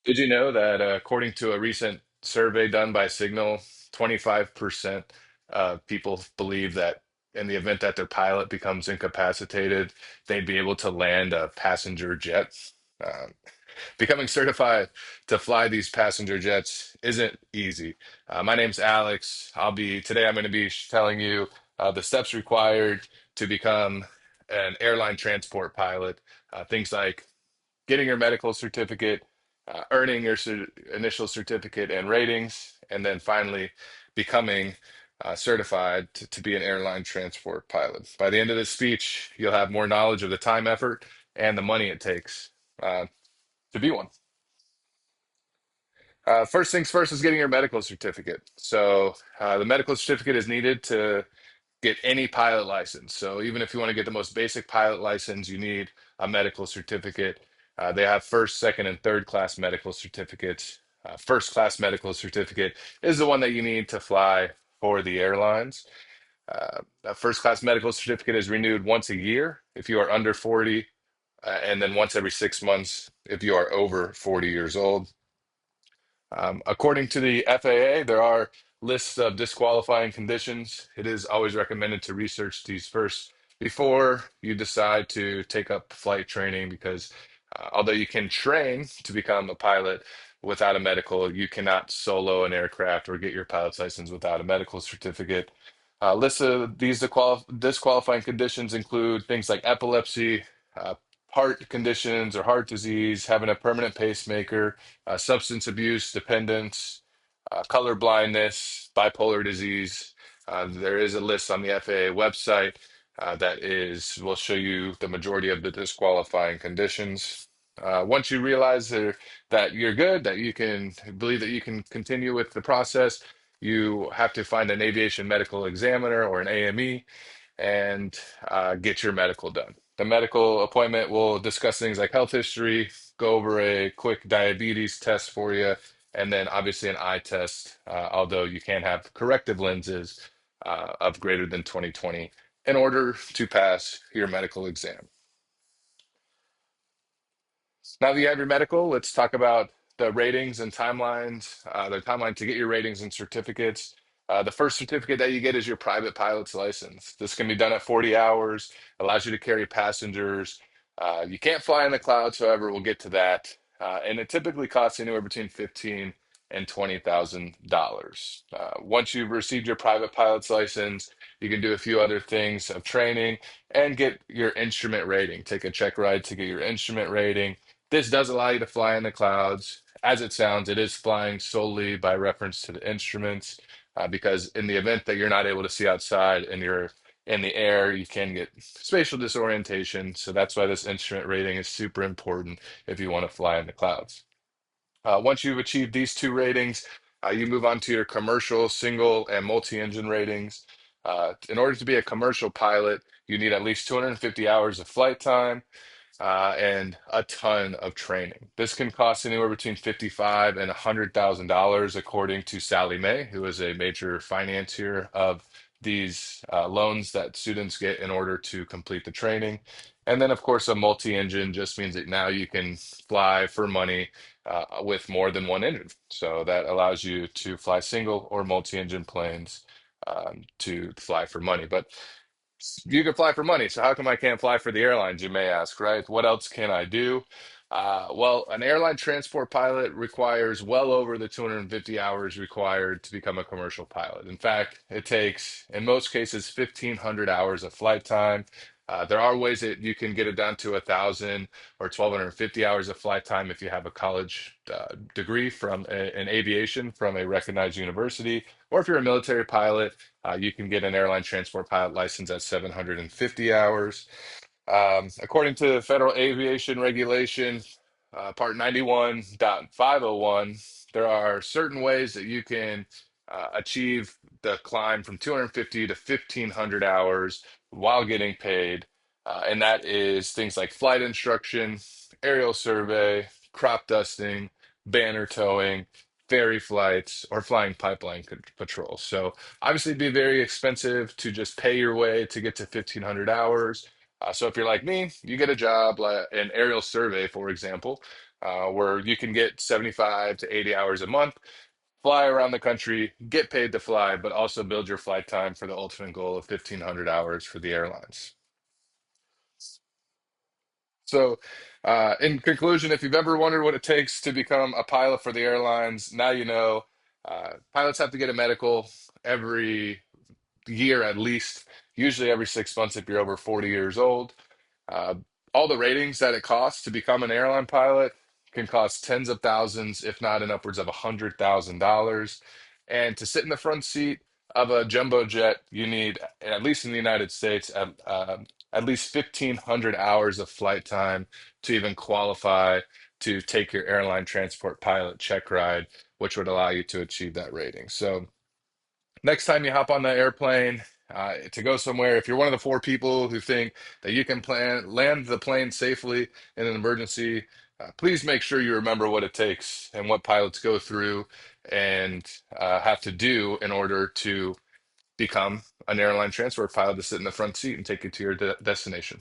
Did you know that according to a recent survey done by Signal, 25% of people believe that in the event that their pilot becomes incapacitated, they'd be able to land a passenger jet? Um, Becoming certified to fly these passenger jets isn't easy. My name's Alex. I'm going to be telling you the steps required to become an airline transport pilot. Things like getting your medical certificate, earning your initial certificate and ratings, and then finally becoming certified to be an airline transport pilot. By the end of this speech, you'll have more knowledge of the time, effort, and the money it takes to be one. First things first is getting your medical certificate. The medical certificate is needed to get any pilot license. So even if you want to get the most basic pilot license, you need a medical certificate. They have first, second, and third class medical certificates. First class medical certificate is the one that you need to fly for the airlines. A first class medical certificate is renewed once a year if you are under 40, and then once every 6 months if you are over 40 years old. According to the FAA, there are lists of disqualifying conditions. It is always recommended to research these first before you decide to take up flight training because although you can train to become a pilot without a medical, you cannot solo an aircraft or get your pilot's license without a medical certificate. Lists of these disqualifying conditions include things like epilepsy, uh, heart conditions or heart disease, having a permanent pacemaker, substance abuse, dependence, color blindness, bipolar disease. There is a list on the FAA website will show you the majority of the disqualifying conditions. Once you realize that you're good, that you can believe that you can continue with the process, you have to find an aviation medical examiner or an AME and get your medical done. The medical appointment will discuss things like health history, go over a quick diabetes test for you, and then obviously an eye test, although you can have corrective lenses of greater than 20/20 in order to pass your medical exam. Now that you have your medical, let's talk about the ratings and timelines, the timeline to get your ratings and certificates. The first certificate that you get is your private pilot's license. This can be done at 40 hours, allows you to carry passengers. You can't fly in the clouds, however, we'll get to that. And it typically costs anywhere between 15 and $20,000. Once you've received your private pilot's license, you can do a few other things of training and get your instrument rating. Take a check ride to get your instrument rating. This does allow you to fly in the clouds. As it sounds, it is flying solely by reference to the instruments, because in the event that you're not able to see outside and you're in the air, you can get spatial disorientation. So that's why this instrument rating is super important if you want to fly in the clouds. Once you've achieved these two ratings, you move on to your commercial, single, and multi-engine ratings. In order to be a commercial pilot, you need at least 250 hours of flight time and a ton of training. This can cost anywhere between 55 and $100,000, according to Sally Mae, who is a major financier of these loans that students get in order to complete the training. And then, of course, a multi-engine just means that now you can fly for money with more than one engine. So that allows you to fly single or multi-engine planes to fly for money. But you can fly for money, so how come I can't fly for the airlines, you may ask, right? What else can I do? Well, an airline transport pilot requires well over the 250 hours required to become a commercial pilot. In fact, it takes, in most cases, 1,500 hours of flight time. There are ways that you can get it down to 1,000 or 1,250 hours of flight time if you have a college degree in aviation from a recognized university, or if you're a military pilot, you can get an airline transport pilot license at 750 hours. According to Federal Aviation Regulation, Part 91.501, there are certain ways that you can achieve the climb from 250 to 1,500 hours while getting paid. And that is things like flight instruction, aerial survey, crop dusting, banner towing, ferry flights, or flying pipeline patrol. So obviously, it'd be very expensive to just pay your way to get to 1,500 hours. So if you're like me, you get a job like an aerial survey, for example. where you can get 75 to 80 hours a month, fly around the country, get paid to fly, but also build your flight time for the ultimate goal of 1,500 hours for the airlines. So, in conclusion, if you've ever wondered what it takes to become a pilot for the airlines, now you know. Pilots have to get a medical every year at least, usually every 6 months if you're over 40 years old. Uh, all the ratings that it costs to become an airline pilot can cost tens of thousands, if not in upwards of $100,000. And to sit in the front seat of a jumbo jet, you need, at least in the United States, at least 1,500 hours of flight time to even qualify to take your airline transport pilot check ride, which would allow you to achieve that rating. So, next time you hop on the airplane to go somewhere, if you're one of the four people who think that you can land the plane safely in an emergency, please make sure you remember what it takes and what pilots go through and have to do in order to become an airline transport pilot to sit in the front seat and take you to your destination.